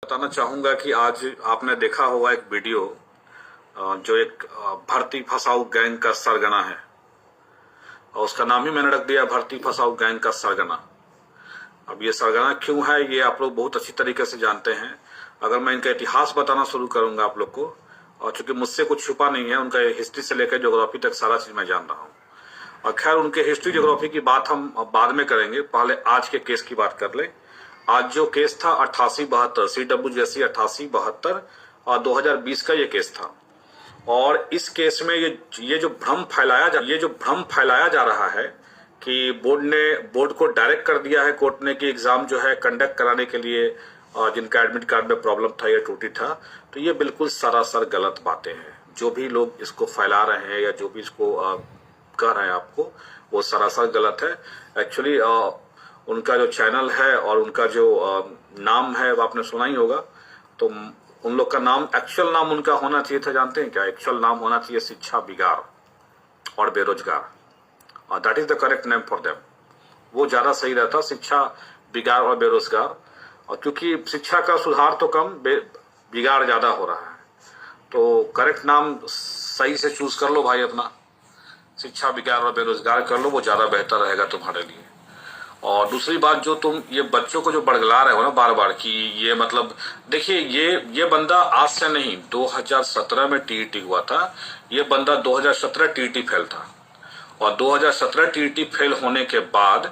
बताना चाहूंगा कि आज आपने देखा होगा एक वीडियो जो एक भर्ती फसाऊ गैंग का सरगना है और उसका नाम ही मैंने रख दिया भर्ती फसाऊ गैंग का सरगना। अब ये सरगना क्यों है ये आप लोग बहुत अच्छी तरीके से जानते हैं। अगर मैं इनका इतिहास बताना शुरू करूंगा आप लोग को, और चूंकि मुझसे कुछ छुपा नहीं है, उनका हिस्ट्री से लेकर ज्योग्राफी तक सारा चीज मैं जान रहा हूँ। और खैर उनके हिस्ट्री ज्योग्राफी की बात हम बाद में करेंगे, पहले आज के केस की बात कर ले। आज जो केस था 8872 CWJC 8872 और 2020 का ये केस था। और इस केस में ये जो भ्रम फैलाया जा रहा है कि बोर्ड को डायरेक्ट कर दिया है कोर्ट ने कि एग्जाम जो है कंडक्ट कराने के लिए जिनका एडमिट कार्ड में प्रॉब्लम था या त्रुटि था, तो ये बिल्कुल सरासर गलत बातें हैं। जो भी लोग इसको फैला रहे हैं या जो भी इसको कह रहे हैं आपको, वो सरासर गलत है। एक्चुअली उनका जो चैनल है और उनका जो नाम है वो आपने सुना ही होगा। तो उन लोग का नाम, एक्चुअल नाम उनका होना चाहिए था, जानते हैं क्या? एक्चुअल नाम होना चाहिए शिक्षा बिगाड़ और बेरोजगार। That is the correct name for them. वो ज्यादा सही रहता, शिक्षा बिगाड़ और बेरोजगार। और क्योंकि शिक्षा का सुधार तो कम, बिगाड़ ज्यादा हो रहा है, तो करेक्ट नाम सही से चूज कर लो भाई अपना। शिक्षा बिगाड़ और बेरोजगार कर लो, वो ज्यादा बेहतर रहेगा तुम्हारे लिए। और दूसरी बात, जो तुम ये बच्चों को जो बड़गला रहे हो ना बार बार कि ये मतलब, देखिए ये बंदा आज से नहीं, 2017 में टीईटी हुआ था। ये बंदा 2017 टीईटी फेल था और 2017 टीईटी फेल होने के बाद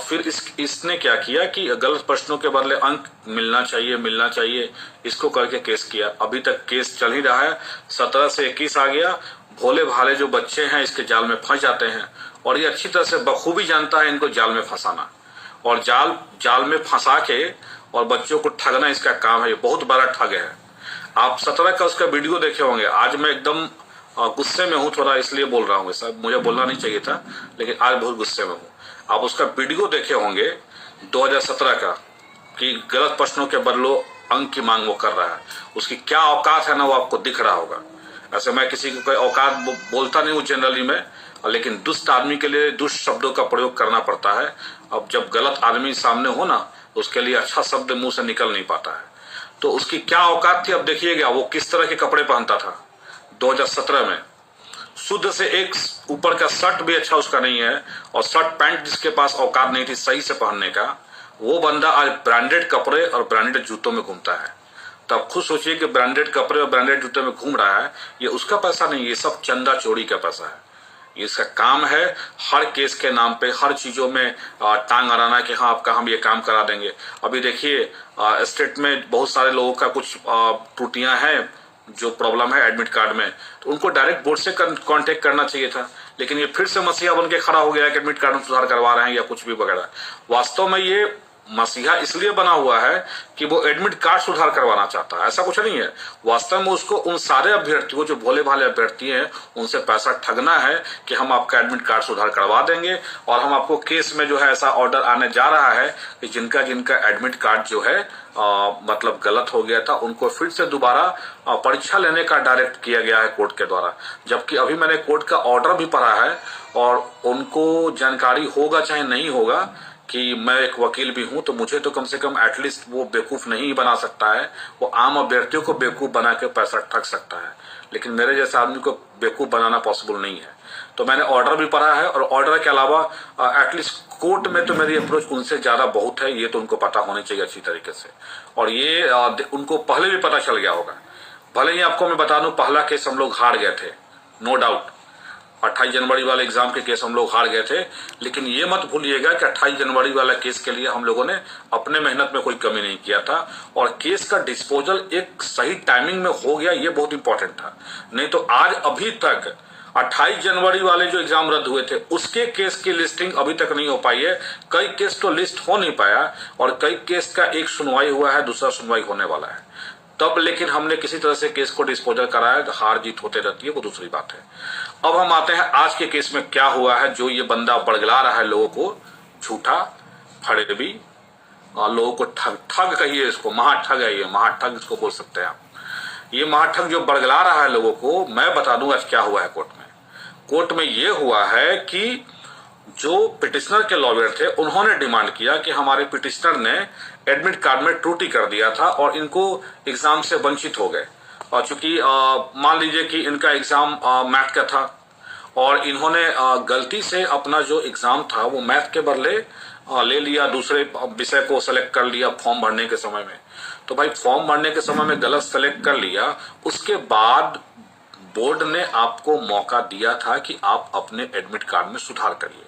फिर इसने क्या किया कि गलत प्रश्नों के बदले अंक मिलना चाहिए इसको करके केस किया। अभी तक केस चल ही रहा है। 17 से 21 आ गया। भोले भाले जो बच्चे हैं इसके जाल में फंस जाते हैं और ये अच्छी तरह से बखूबी जानता है इनको जाल में फंसाना और जाल में फंसा के और बच्चों को ठगना इसका काम है। ये बहुत बड़ा ठग है। आप 17 का उसका वीडियो देखे होंगे। आज मैं एकदम गुस्से में हूं थोड़ा, इसलिए बोल रहा हूँ। सब मुझे बोलना नहीं चाहिए था, लेकिन आज बहुत गुस्से में हूं। आप उसका वीडियो देखे होंगे 2017 का कि गलत प्रश्नों के बदलो अंक की मांग वो कर रहा है। उसकी क्या औकात है ना, वो आपको दिख रहा होगा। ऐसे मैं किसी को कोई औकात बोलता नहीं हूँ जनरली में, लेकिन दुष्ट आदमी के लिए दुष्ट शब्दों का प्रयोग करना पड़ता है। अब जब गलत आदमी सामने हो ना, तो उसके लिए अच्छा शब्द मुंह से निकल नहीं पाता है। तो उसकी क्या औकात थी, अब देखिएगा वो किस तरह के कपड़े पहनता था 2017 में। शुद्ध से एक ऊपर का शर्ट भी अच्छा उसका नहीं है, और शर्ट पैंट जिसके पास औकात नहीं थी सही से पहनने का, वो बंदा आज ब्रांडेड कपड़े और ब्रांडेड जूतों में घूमता है। तो आप खुद सोचिए कि ब्रांडेड कपड़े और ब्रांडेड जूते में घूम रहा है, ये उसका पैसा नहीं, ये सब चंदा चोरी का पैसा है। इसका काम है हर केस के नाम पे हर चीजों में टांग अड़ाना कि हाँ आपका हम ये काम करा देंगे। अभी देखिए स्टेट में बहुत सारे लोगों का कुछ त्रुटियां हैं, जो प्रॉब्लम है एडमिट कार्ड में, तो उनको डायरेक्ट बोर्ड से कांटेक्ट करना चाहिए था। लेकिन ये फिर से मसीहा बन के खड़ा हो गया कि एडमिट कार्ड में सुधार करवा रहे हैं या कुछ भी वगैरह। वास्तव में ये मसीहा इसलिए बना हुआ है कि वो एडमिट कार्ड सुधार करवाना चाहता है, ऐसा कुछ नहीं है। वास्तव में उसको उन सारे अभ्यर्थियों जो भोले भाले अभ्यर्थी हैं उनसे पैसा ठगना है कि हम आपका एडमिट कार्ड सुधार करवा देंगे और हम आपको केस में जो है ऐसा ऑर्डर आने जा रहा है कि जिनका एडमिट कार्ड जो है मतलब गलत हो गया था, उनको फिर से दोबारा परीक्षा लेने का डायरेक्ट किया गया है कोर्ट के द्वारा। जबकि अभी मैंने कोर्ट का ऑर्डर भी पढ़ा है और उनको जानकारी होगा चाहे नहीं होगा कि मैं एक वकील भी हूं, तो मुझे तो कम से कम एटलीस्ट वो बेवकूफ नहीं बना सकता है। वो आम अभ्यर्थियों को बेवकूफ बना के पैसा ठग सकता है, लेकिन मेरे जैसे आदमी को बेवकूफ बनाना पॉसिबल नहीं है। तो मैंने ऑर्डर भी पढ़ा है और ऑर्डर के अलावा एटलीस्ट कोर्ट में तो मेरी अप्रोच उनसे ज्यादा बहुत है, ये तो उनको पता होनी चाहिए अच्छी तरीके से। और ये उनको पहले भी पता चल गया होगा। भले ही आपको मैं बता दूं, पहला केस हम लोग हार गए थे, नो डाउट। 28 जनवरी वाले एग्जाम के केस हम लोग हार गए थे, लेकिन ये मत भूलिएगा कि 28 जनवरी वाला केस के लिए हम लोगों ने अपने मेहनत में कोई कमी नहीं किया था और केस का डिस्पोजल एक सही टाइमिंग में हो गया, ये बहुत इंपॉर्टेंट था। नहीं तो आज अभी तक 28 जनवरी वाले जो एग्जाम रद्द हुए थे उसके केस की लिस्टिंग अभी तक नहीं हो पाई है। कई केस तो लिस्ट हो नहीं पाया और कई केस का एक सुनवाई हुआ है, दूसरा सुनवाई होने वाला है तब, लेकिन हमने किसी तरह से केस को डिस्पोजल कराया। हार जीत होते रहती है, वो दूसरी बात है। अब हम आते हैं आज के केस में क्या हुआ है। जो ये बंदा बड़गला रहा है लोगों को, झूठा फरेबी, लोगों को ठग कहिए इसको, महाठग है ये, महाठग इसको बोल सकते हैं आप। ये महाठग जो बड़गला रहा है लोगों को, मैं बता दूं आज क्या हुआ है कोर्ट में। कोर्ट में ये हुआ है कि जो पिटिशनर के लॉयर थे उन्होंने डिमांड किया कि हमारे पिटिशनर ने एडमिट कार्ड में त्रुटि कर दिया था और इनको एग्जाम से वंचित हो गए। और चूंकि मान लीजिए कि इनका एग्जाम मैथ का था और इन्होंने गलती से अपना जो एग्जाम था वो मैथ के बदले ले लिया, दूसरे विषय को सेलेक्ट कर लिया फॉर्म भरने के समय में। तो भाई फॉर्म भरने के समय में गलत सेलेक्ट कर लिया, उसके बाद बोर्ड ने आपको मौका दिया था कि आप अपने एडमिट कार्ड में सुधार करिए।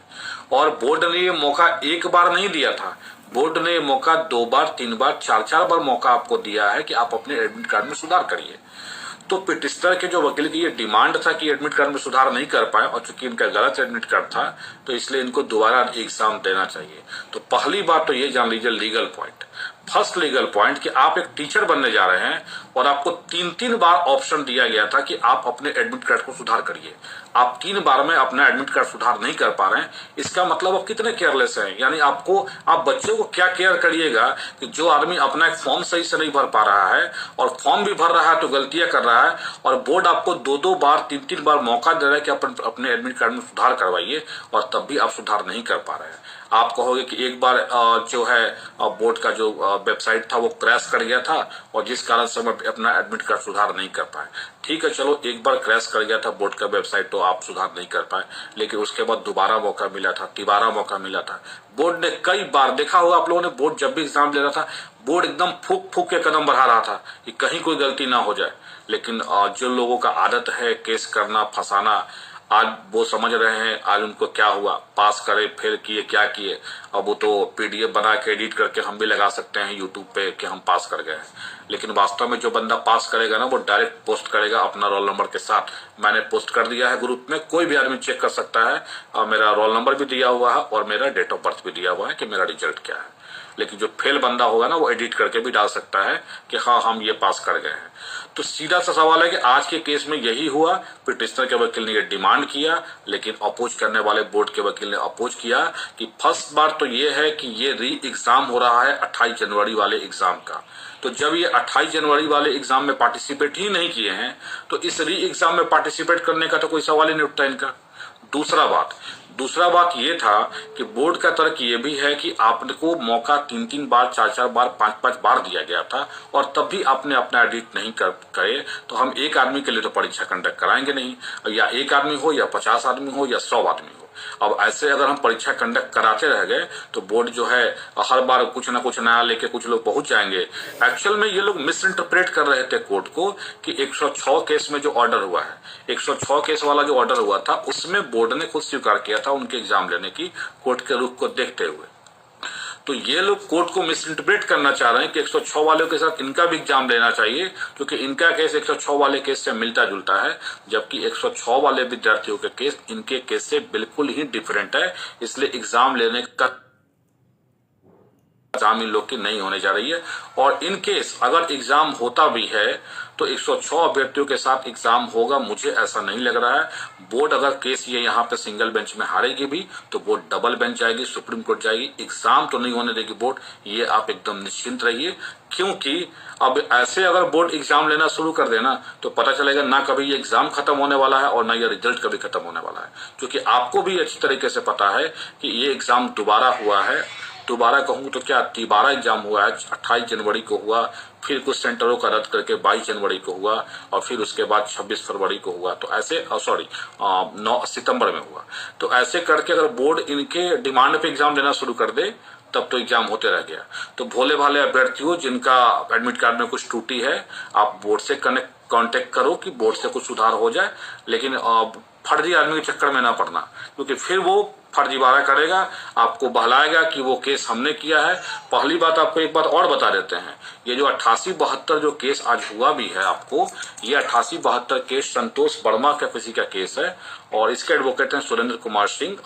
और बोर्ड ने ये मौका एक बार नहीं दिया था, बोर्ड ने ये मौका 2 बार 3 बार 4 बार मौका आपको दिया है कि आप अपने एडमिट कार्ड में सुधार करिए। तो पिटिशनर के जो वकील की ये डिमांड था कि एडमिट कार्ड में सुधार नहीं कर पाए और चूंकि इनका गलत एडमिट कार्ड था तो इसलिए इनको दोबारा एग्जाम देना चाहिए। तो पहली बात तो ये जान लीजिए legal point, first legal point कि आप एक टीचर बनने जा रहे हैं और आपको 3 बार ऑप्शन दिया गया था कि आप अपने एडमिट कार्ड को सुधार करिए। आप 3 बार में अपना एडमिट कार्ड सुधार नहीं कर पा रहे हैं, इसका मतलब आप कितने केयरलेस हैं। यानी आप बच्चों को क्या केयर करिएगा कि जो आदमी अपना एक फॉर्म सही से नहीं भर पा रहा है और फॉर्म भी भर रहा है तो गलतियां कर रहा है और बोर्ड आपको 2 बार 3 बार मौका दे रहा है कि अपने एडमिट कार्ड में सुधार करवाइए और तब भी आप सुधार नहीं कर पा रहे हैं। आप कहोगे कि एक बार जो है बोर्ड का जो वेबसाइट था वो क्रैश कर गया था और जिस कारण से मैं अपना एडमिट कार्ड सुधार नहीं कर पाए। ठीक है, चलो एक बार क्रैश कर गया था बोर्ड का वेबसाइट तो आप सुधार नहीं कर पाए, लेकिन उसके बाद दोबारा मौका मिला था, तिबारा मौका मिला था। बोर्ड ने कई बार देखा होगा आप लोगों ने, बोर्ड जब भी एग्जाम ले रहा था बोर्ड एकदम फूक फूक के कदम बढ़ा रहा था कि कहीं कोई गलती ना हो जाए। लेकिन जो लोगों का आदत है केस करना, फंसाना, आज वो समझ रहे हैं आज उनको क्या हुआ, पास करे फेल किए क्या किए। अब वो तो पीडीएफ बना के एडिट करके हम भी लगा सकते हैं यूट्यूब पे कि हम पास कर गए हैं, लेकिन वास्तव में जो बंदा पास करेगा ना वो डायरेक्ट पोस्ट करेगा अपना रोल नंबर के साथ। मैंने पोस्ट कर दिया है ग्रुप में, कोई भी आदमी चेक कर सकता है और मेरा रोल नंबर भी दिया हुआ है और मेरा डेट ऑफ बर्थ भी दिया हुआ है कि मेरा रिजल्ट क्या है। लेकिन जो फेल बंदा होगा ना वो एडिट करके भी डाल सकता है कि हाँ हम ये पास कर गए हैं। तो सीधा सा सवाल है कि आज के केस में यही हुआ, पिटिशनर के वकील ने ये डिमांड किया लेकिन अपोज करने वाले बोर्ड के वकील ने अपोज किया कि फर्स्ट बार तो ये है कि ये री एग्जाम हो रहा है 28 जनवरी वाले एग्जाम का। तो जब ये 28 जनवरी वाले एग्जाम में पार्टिसिपेट ही नहीं किए हैं तो इस री एग्जाम में पार्टिसिपेट करने का तो कोई सवाल ही नहीं उठता इनका। दूसरा बात ये था कि बोर्ड का तर्क ये भी है कि आपको मौका 3 बार 4 बार 5 बार दिया गया था और तब भी आपने अपना एडिट नहीं करे तो हम एक आदमी के लिए तो परीक्षा कंडक्ट कराएंगे नहीं, या एक आदमी हो या 50 आदमी हो या 100 आदमी हो। अब ऐसे अगर हम परीक्षा कंडक्ट कराते रह गए तो बोर्ड जो है हर बार कुछ ना कुछ नया लेके कुछ लोग पहुंच जाएंगे। एक्चुअल में ये लोग मिस इंटरप्रेट कर रहे थे कोर्ट को कि 106 केस में जो ऑर्डर हुआ है, 106 केस वाला जो ऑर्डर हुआ था उसमें बोर्ड ने खुद स्वीकार किया था उनके एग्जाम लेने की कोर्ट के रुख को देखते हुए। तो ये लोग कोर्ट को मिस इंटरप्रेट करना चाह रहे हैं कि 106 वालों के साथ इनका भी एग्जाम लेना चाहिए क्योंकि इनका केस 106 वाले केस से मिलता जुलता है, जबकि 106 वाले विद्यार्थियों के केस इनके केस से बिल्कुल ही डिफरेंट है। इसलिए एग्जाम लेने का एग्जाम इन लोग की नहीं होने जा रही है। और इन केस अगर एग्जाम होता भी है तो 106 अभ्यर्थियों के साथ एग्जाम होगा, मुझे ऐसा नहीं लग रहा है। बोर्ड अगर केस ये यहाँ पे सिंगल बेंच में हारेगी भी तो बोर्ड डबल बेंच जाएगी, सुप्रीम कोर्ट जाएगी, एग्जाम तो नहीं होने देगी बोर्ड, ये आप एकदम निश्चिंत रहिए। क्योंकि अब ऐसे अगर बोर्ड एग्जाम लेना शुरू कर देना तो पता चलेगा ना कभी ये एग्जाम खत्म होने वाला है और ना ये रिजल्ट कभी खत्म होने वाला है। क्योंकि आपको भी अच्छी तरीके से पता है कि ये एग्जाम दोबारा हुआ है, दोबारा कहूं तो क्या 12 एग्जाम हुआ है, 28 जनवरी को हुआ, फिर कुछ सेंटरों का रद्द करके 22 जनवरी को हुआ और फिर उसके बाद 26 फरवरी को हुआ, तो ऐसे 9 सितंबर में हुआ। तो ऐसे करके अगर बोर्ड इनके डिमांड पे एग्जाम लेना शुरू कर दे तब तो एग्जाम होते रह गया। तो भोले भाले अभ्यर्थियों जिनका एडमिट कार्ड में कुछ त्रुटि है आप बोर्ड से कांटेक्ट करो कि बोर्ड से कुछ सुधार हो जाए, लेकिन फर्जी आदमी के चक्कर में ना पड़ना क्योंकि फिर वो फर्जीवाड़ा करेगा, आपको बहलाएगा कि वो केस हमने किया है। पहली बात आपको एक बात और बता देते हैं, ये जो 88-72 जो केस आज हुआ भी है आपको, ये 88-72 केस संतोष वर्मा का किसी का केस है और इसके एडवोकेट हैं सुरेंद्र कुमार सिंह।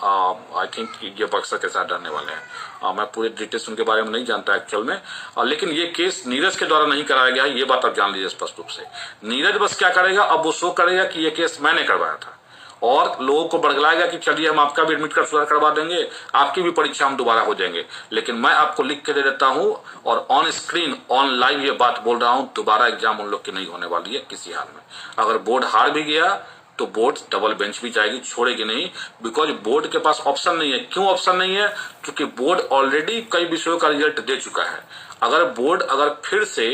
आई थिंक ये बक्सर के साथ रहने वाले हैं। मैं पूरे डिटेल्स उनके बारे में नहीं जानता एक्चुअल में, लेकिन ये केस नीरज के द्वारा नहीं कराया गया है, ये बात आप जान लीजिए स्पष्ट रूप से। नीरज बस क्या करेगा, अब वो शो करेगा कि ये केस मैंने करवाया था और लोगों को बरगलाएगा कि चलिए हम आपका भी एडमिट कार्ड सुधार करवा देंगे, आपकी भी परीक्षा हम दोबारा हो जाएंगे। लेकिन मैं आपको लिख के दे देता हूं और ऑन स्क्रीन ऑन लाइव ये बात बोल रहा हूं, दोबारा एग्जाम उन लोग की नहीं होने वाली है किसी हाल में। अगर बोर्ड हार भी गया तो बोर्ड डबल बेंच भी जाएगी, छोड़ेगी नहीं, बिकॉज बोर्ड के पास ऑप्शन नहीं है। क्यों ऑप्शन नहीं है? क्योंकि बोर्ड ऑलरेडी कई विषयों का रिजल्ट दे चुका है। अगर बोर्ड अगर फिर से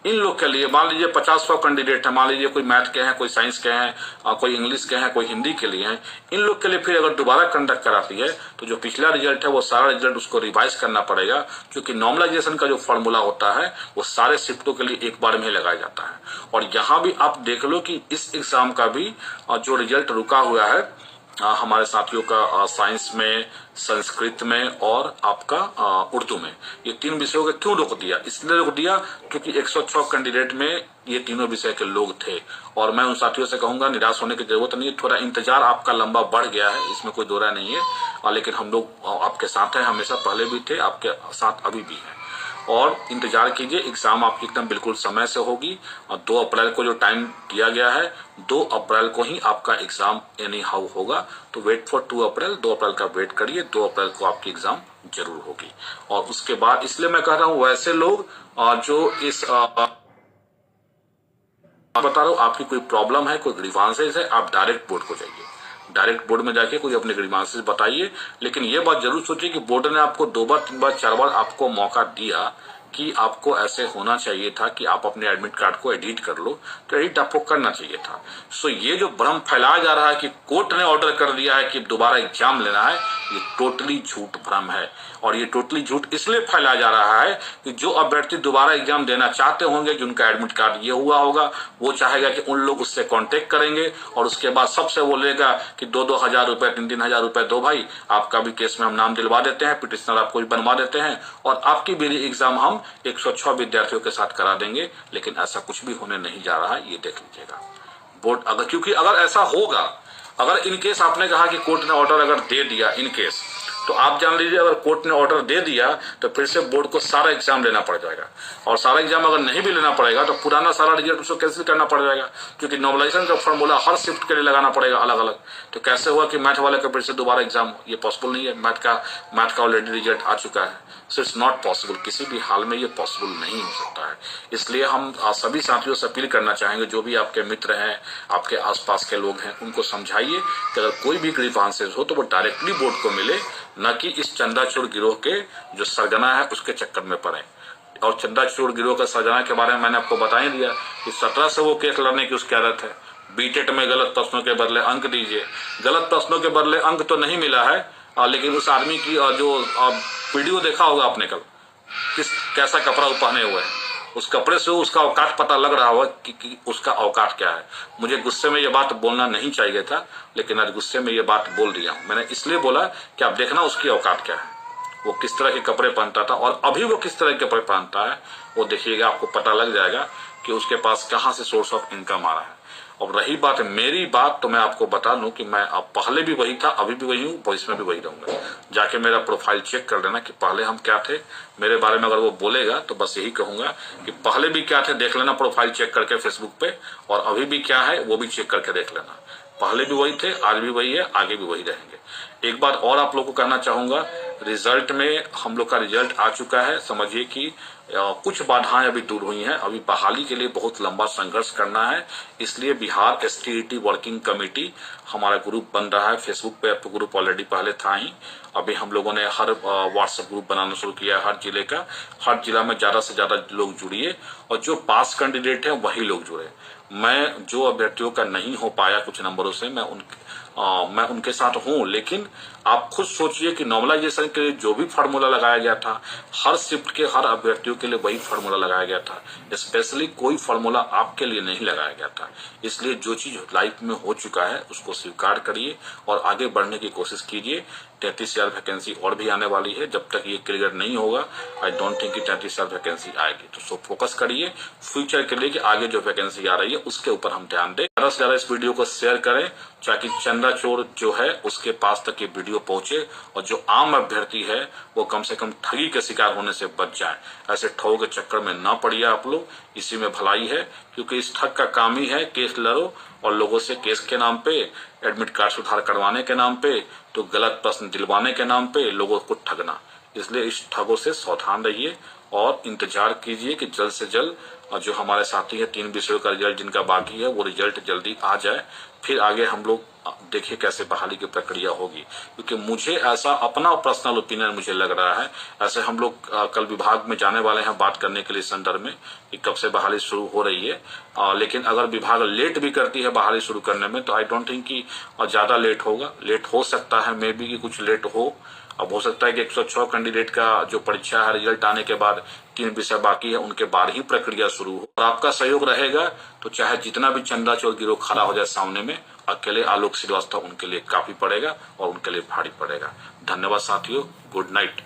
इन लोग के लिए, मान लीजिए 50-100 कैंडिडेट है, मान लीजिए कोई मैथ के हैं, कोई साइंस के हैं, कोई इंग्लिश के हैं, कोई हिंदी के लिए हैं, इन लोग के लिए फिर अगर दोबारा कंडक्ट कराती है तो जो पिछला रिजल्ट है वो सारा रिजल्ट उसको रिवाइज करना पड़ेगा, क्योंकि नॉर्मलाइजेशन का जो फॉर्मूला होता है वो सारे शिफ्टों के लिए एक बार में लगाया जाता है। और यहाँ भी आप देख लो कि इस एग्जाम का भी जो रिजल्ट रुका हुआ है हमारे साथियों का साइंस में, संस्कृत में और आपका उर्दू में, ये 3 विषयों के क्यों रोक दिया? इसलिए रोक दिया क्योंकि 106 कैंडिडेट में ये तीनों विषय के लोग थे। और मैं उन साथियों से कहूंगा निराश होने की जरूरत नहीं है, थोड़ा इंतजार आपका लंबा बढ़ गया है, इसमें कोई दो राय नहीं है, लेकिन हम लोग आपके साथ हैं, हमेशा पहले भी थे, आपके साथ अभी भी हैं। और इंतजार कीजिए, एग्जाम आपकी एकदम बिल्कुल समय से होगी। और 2 अप्रैल को जो टाइम दिया गया है, 2 अप्रैल को ही आपका एग्जाम एनी हाउ होगा। तो वेट फॉर 2 अप्रैल, 2 अप्रैल का वेट करिए, 2 अप्रैल को आपकी एग्जाम जरूर होगी। और उसके बाद इसलिए मैं कह रहा हूं वैसे लोग जो इस बता रहा हूं आपकी कोई प्रॉब्लम है, कोई ग्रीवांसेस है, आप डायरेक्ट बोर्ड को जाइए, डायरेक्ट बोर्ड में जाके कोई अपने ग्रीवांसेस बताइए। लेकिन ये बात जरूर सोचिए कि बोर्ड ने आपको 2 बार 3 बार 4 बार आपको मौका दिया कि आपको ऐसे होना चाहिए था कि आप अपने एडमिट कार्ड को एडिट कर लो, तो एडिट आपको करना चाहिए था। सो ये जो भ्रम फैलाया जा रहा है कि कोर्ट ने ऑर्डर कर दिया है कि दोबारा एग्जाम लेना है, ये टोटली झूठ भ्रम है। और ये टोटली झूठ इसलिए फैलाया जा रहा है कि जो अभ्यर्थी दोबारा एग्जाम देना चाहते होंगे, जिनका एडमिट कार्ड ये हुआ होगा, वो चाहेगा कि उन लोग उससे कांटेक्ट करेंगे और उसके बाद सबसे बोलेगा कि 2-2 हजार रुपए, 3-3 हजार रुपए दो भाई, आपका भी केस में हम नाम दिलवा देते हैं, पिटिशनर आपको भी बनवा देते हैं और आपकी भी एग्जाम हम 106 विद्यार्थियों के साथ करा देंगे। लेकिन ऐसा कुछ भी होने नहीं जा रहा है, ये देख लीजिएगा बोर्ड। अगर क्योंकि अगर ऐसा होगा, अगर इनकेस आपने कहा कि कोर्ट ने ऑर्डर अगर दे दिया इनकेस, तो आप जान लीजिए अगर कोर्ट ने ऑर्डर दे दिया तो फिर से बोर्ड को सारा एग्जाम लेना पड़ जाएगा। और सारा एग्जाम अगर नहीं भी लेना पड़ेगा तो पुराना सारा रिजल्ट उसको कैंसिल करना पड़ जाएगा, क्योंकि नॉर्मलाइजेशन का फॉर्मूला हर शिफ्ट के लिए लगाना पड़ेगा अलग अलग। तो कैसे हुआ कि मैथ वाले का फिर से दोबारा एग्जाम, ये पॉसिबल नहीं है। मैथ का ऑलरेडी रिजल्ट आ चुका है, सो इट्स नॉट पॉसिबल, किसी भी हाल में ये पॉसिबल नहीं हो सकता है। इसलिए हम सभी साथियों से अपील करना चाहेंगे, जो भी आपके मित्र हैं, आपके आसपास के लोग हैं, उनको समझाइए कि अगर कोई भी ग्रीवांसेस हो तो वो डायरेक्टली बोर्ड को मिले, न कि इस चंदाचूर गिरोह के जो सरगना है उसके चक्कर में पड़े। और चंदाचूर गिरोह का सरगना के बारे में मैंने आपको बता ही दिया कि 17 से वो केस लड़ने की उसकी आदत है। बीटेट में गलत प्रश्नों के बदले अंक दीजिए, गलत प्रश्नों के बदले अंक तो नहीं मिला है, लेकिन उस आदमी की जो वीडियो देखा होगा आपने कल, कैसा कपड़ा पहने हुए है, उस कपड़े से उसका औकात पता लग रहा होगा कि उसका औकात क्या है। मुझे गुस्से में ये बात बोलना नहीं चाहिए था, लेकिन आज गुस्से में ये बात बोल दिया हूं। मैंने इसलिए बोला कि आप देखना उसकी औकात क्या है, वो किस तरह के कपड़े पहनता था और अभी वो किस तरह के कपड़े पहनता है, वो देखिएगा, आपको पता लग जाएगा कि उसके पास कहां से सोर्स ऑफ इनकम आ रहा है। और रही बात मेरी बात, तो मैं आपको बता दूं कि मैं अब पहले भी वही था, अभी भी वही हूं, भविष्य में भी वही रहूंगा। जाके मेरा प्रोफाइल चेक कर लेना कि पहले हम क्या थे। मेरे बारे में अगर वो बोलेगा तो बस यही कहूंगा कि पहले भी क्या थे देख लेना, प्रोफाइल चेक करके फेसबुक पे, और अभी भी क्या है वो भी चेक करके देख लेना। पहले भी वही थे, आज भी वही है, आगे भी वही रहेंगे। एक बात और आप लोग को कहना चाहूंगा, रिजल्ट में हम लोग का रिजल्ट आ चुका है। समझिए कि कुछ बाधाएं अभी दूर हुई हैं, अभी बहाली के लिए बहुत लंबा संघर्ष करना है। इसलिए बिहार STET वर्किंग कमेटी हमारा ग्रुप बन रहा है फेसबुक पे। अब ग्रुप ऑलरेडी पहले था ही, अभी हम लोगों ने हर व्हाट्सएप ग्रुप बनाना शुरू किया है। हर जिले का, हर जिला में ज्यादा से ज्यादा लोग जुड़िए और जो पास कैंडिडेट है वही लोग जुड़े। मैं जो अभ्यर्थियों का नहीं हो पाया कुछ नंबरों से, मैं उनके साथ हूं, लेकिन आप खुद सोचिए कि नॉर्मलाइजेशन के लिए जो भी फार्मूला लगाया गया था, हर शिफ्ट के हर अभ्यर्थियों के लिए वही फार्मूला लगाया गया था। स्पेशली कोई फार्मूला आपके लिए नहीं लगाया गया था। इसलिए जो चीज लाइफ में हो चुका है उसको स्वीकार करिए और आगे बढ़ने की कोशिश कीजिए। 33,000 वैकेंसी और भी आने वाली है। जब तक ये क्लियर नहीं होगा, आई डोंट थिंक कि 33,000 वैकेंसी आएगी। तो सो फोकस करिए फ्यूचर के लिए कि आगे जो वैकेंसी आ रही है उसके ऊपर हम ध्यान दें। ज्यादा से ज्यादा इस वीडियो को शेयर करें ताकि चंदाचोर जो है उसके पास तक ये वीडियो पहुंचे और जो आम अभ्यर्थी है वो कम से कम ठगी के शिकार होने से बच जाए। ऐसे ठगों के चक्कर में ना पड़िए आप लोग, इसी में भलाई है। क्योंकि इस ठग का काम ही है केस लड़ो और लोगों से केस के नाम पे, एडमिट कार्ड सुधार करवाने के नाम पे, तो गलत प्रश्न दिलवाने के नाम पे लोगों को ठगना। इसलिए इस ठगों से सावधान रहिए और इंतजार कीजिए कि जल्द से जल्द जो हमारे साथी है 3 विषयों का रिजल्ट जिनका बाकी है वो रिजल्ट जल्दी आ जाए। फिर आगे हम लोग देखिए कैसे बहाली की प्रक्रिया होगी, क्योंकि मुझे ऐसा अपना पर्सनल ओपिनियन मुझे लग रहा है, ऐसे हम लोग कल विभाग में जाने वाले हैं बात करने के लिए संदर्भ में कि कब से बहाली शुरू हो रही है, लेकिन अगर विभाग लेट भी करती है बहाली शुरू करने में तो आई डोंट थिंक कि ज्यादा लेट होगा। लेट हो सकता है, मे बी कि कुछ लेट हो। अब हो सकता है कि 106 कैंडिडेट का जो परीक्षा है रिजल्ट आने के बाद 3 विषय बाकी है उनके बाद ही प्रक्रिया शुरू हो, और आपका सहयोग रहेगा तो चाहे जितना भी चंदा चोर गिरोह खड़ा हो जाए सामने में, अकेले आलोक श्रीवास्तव उनके लिए काफी पड़ेगा और उनके लिए भारी पड़ेगा। धन्यवाद साथियों, गुड नाइट।